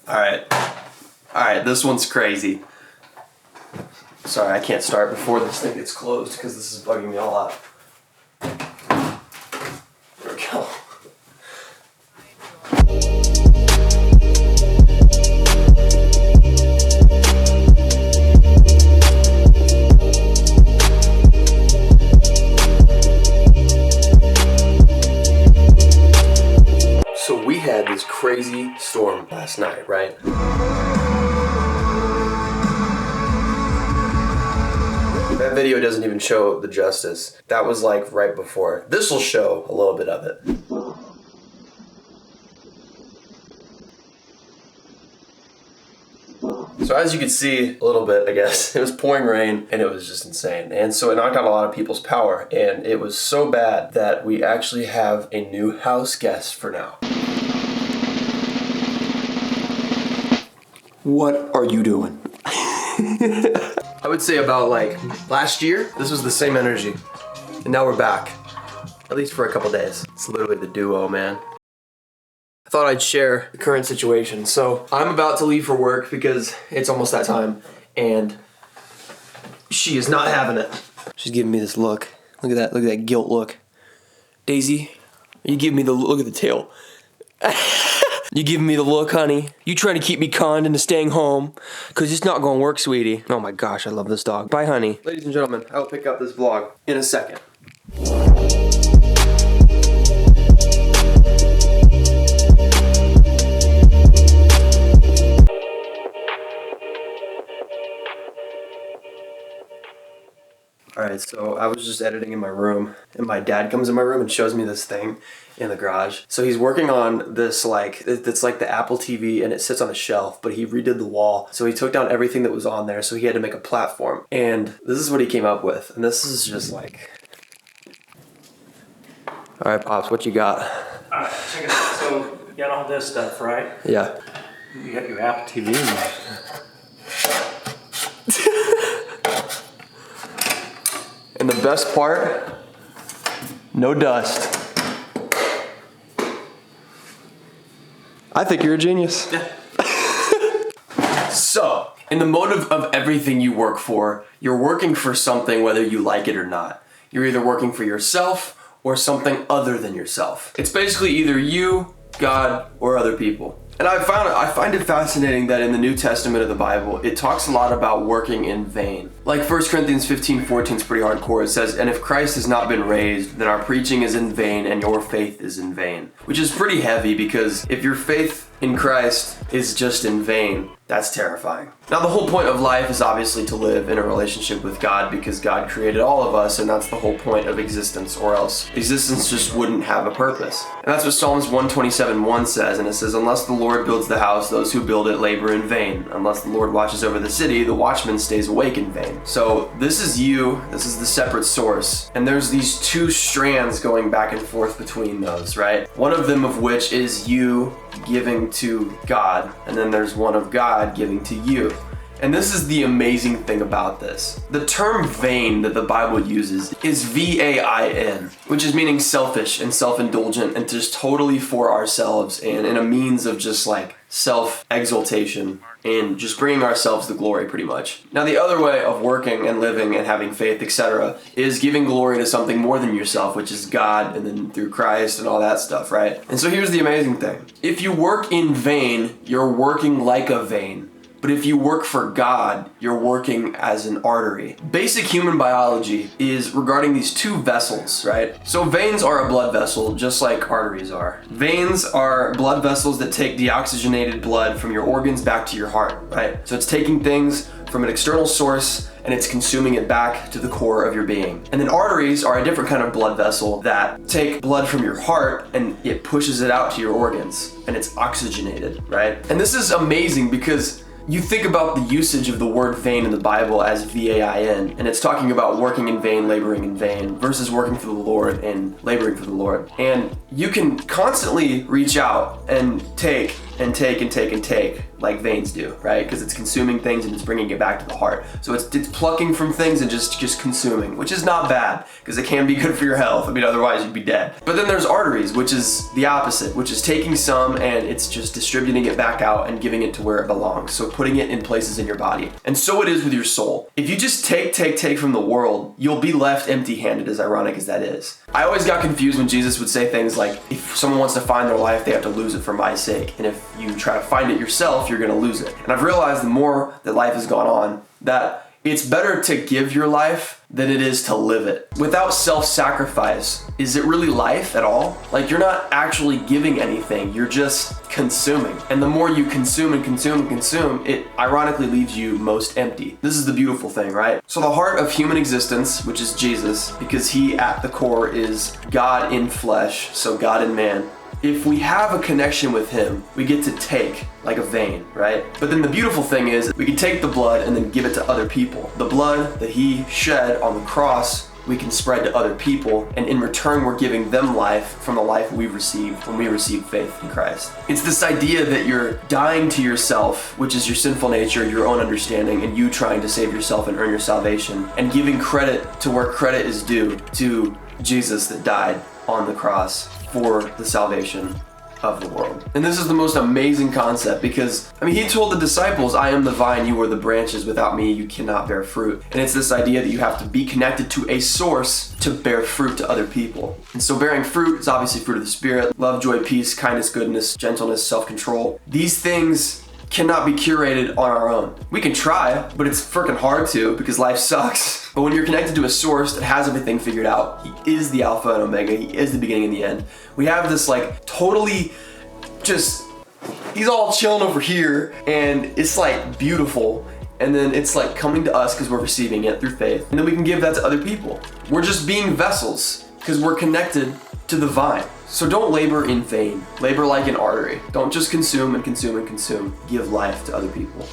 Alright, this one's crazy. Sorry, I can't start before this thing gets closed because this is bugging me all out. There we go. So we had this crazy storm last night, right? That video doesn't even show the justice. That was like right before. This will show a little bit of it. So as you can see a little bit, I guess, it was pouring rain and it was just insane. And so it knocked out a lot of people's power, and it was so bad that we actually have a new house guest for now. What are you doing? I would say about like last year, this was the same energy. And now we're back. At least for a couple days. It's literally the duo, man. I thought I'd share the current situation. So I'm about to leave for work because it's almost that time. And she is not having it. She's giving me this look. Look at that guilt look. Daisy, you give me the look at the tail. You giving me the look, honey? You trying to keep me conned into staying home? Cause it's not gonna work, sweetie. Oh my gosh, I love this dog. Bye, honey. Ladies and gentlemen, I will pick up this vlog in a second. Alright, so I was just editing in my room, and my dad comes in my room and shows me this thing in the garage. So he's working on this, like, it's like the Apple TV, and it sits on a shelf, but he redid the wall. So he took down everything that was on there, so he had to make a platform. And this is what he came up with, and this is just like... Alright, Pops, what you got? Alright, check it out. So, you got all this stuff, right? Yeah. You got your Apple TV. And the best part, no dust. I think you're a genius. So, in the motive of everything you work for, you're working for something whether you like it or not. You're either working for yourself or something other than yourself. It's basically either you, God, or other people. And I find it fascinating that in the New Testament of the Bible, it talks a lot about working in vain. Like 1 Corinthians 15:14 is pretty hardcore. It says, "And if Christ has not been raised, then our preaching is in vain and your faith is in vain." Which is pretty heavy, because if your faith in Christ is just in vain, that's terrifying. Now, the whole point of life is obviously to live in a relationship with God, because God created all of us, and that's the whole point of existence, or else existence just wouldn't have a purpose. And that's what Psalms 127:1 says, and it says, "Unless the Lord builds the house, those who build it labor in vain. Unless the Lord watches over the city, the watchman stays awake in vain." So this is you, this is the separate source, and there's these two strands going back and forth between those, right? One of them of which is you giving to God, and then there's one of God giving to you. And this is the amazing thing about this. The term vain that the Bible uses is V-A-I-N, which is meaning selfish and self-indulgent and just totally for ourselves, and in a means of just like self-exaltation and just bringing ourselves the glory, pretty much. Now, the other way of working and living and having faith, etc., is giving glory to something more than yourself, which is God, and then through Christ and all that stuff, right? And so here's the amazing thing. If you work in vain, you're working like a vein. But if you work for God, you're working as an artery. Basic human biology is regarding these two vessels, right? So veins are a blood vessel, just like arteries are. Veins are blood vessels that take deoxygenated blood from your organs back to your heart, right? So it's taking things from an external source and it's consuming it back to the core of your being. And then arteries are a different kind of blood vessel that take blood from your heart and it pushes it out to your organs, and it's oxygenated, right? And this is amazing because you think about the usage of the word vain in the Bible as V-A-I-N, and it's talking about working in vain, laboring in vain, versus working for the Lord and laboring for the Lord. And you can constantly reach out and take and take and take and take like veins do, right? Because it's consuming things and it's bringing it back to the heart. So it's plucking from things and just consuming, which is not bad because it can be good for your health. I mean, otherwise you'd be dead. But then there's arteries, which is the opposite, which is taking some and it's just distributing it back out and giving it to where it belongs. So putting it in places in your body. And so it is with your soul. If you just take from the world, you'll be left empty-handed, as ironic as that is. I always got confused when Jesus would say things like, if someone wants to find their life, they have to lose it for my sake. And if you try to find it yourself, you're gonna lose it. And I've realized the more that life has gone on, that it's better to give your life than it is to live it. Without self-sacrifice, is it really life at all? Like, you're not actually giving anything, you're just consuming. And the more you consume and consume and consume, it ironically leaves you most empty. This is the beautiful thing, right? So the heart of human existence, which is Jesus, because he at the core is God in flesh, so God in man. If we have a connection with him, we get to take like a vein, right? But then the beautiful thing is we can take the blood and then give it to other people. The blood that he shed on the cross, we can spread to other people, and in return we're giving them life from the life we received when we received faith in Christ. It's this idea that you're dying to yourself, which is your sinful nature, your own understanding, and you trying to save yourself and earn your salvation, and giving credit to where credit is due to Jesus that died on the cross for the salvation of the world. And this is the most amazing concept because, I mean, he told the disciples, I am the vine, you are the branches. Without me, you cannot bear fruit. And it's this idea that you have to be connected to a source to bear fruit to other people. And so bearing fruit is obviously fruit of the Spirit, love, joy, peace, kindness, goodness, gentleness, self-control. These things cannot be curated on our own. We can try, but it's freaking hard to because life sucks. But when you're connected to a source that has everything figured out, he is the Alpha and Omega, he is the beginning and the end. We have this like totally just, he's all chilling over here and it's like beautiful. And then it's like coming to us because we're receiving it through faith. And then we can give that to other people. We're just being vessels because we're connected to the vine. So don't labor in vain. Labor like an artery. Don't just consume and consume and consume. Give life to other people.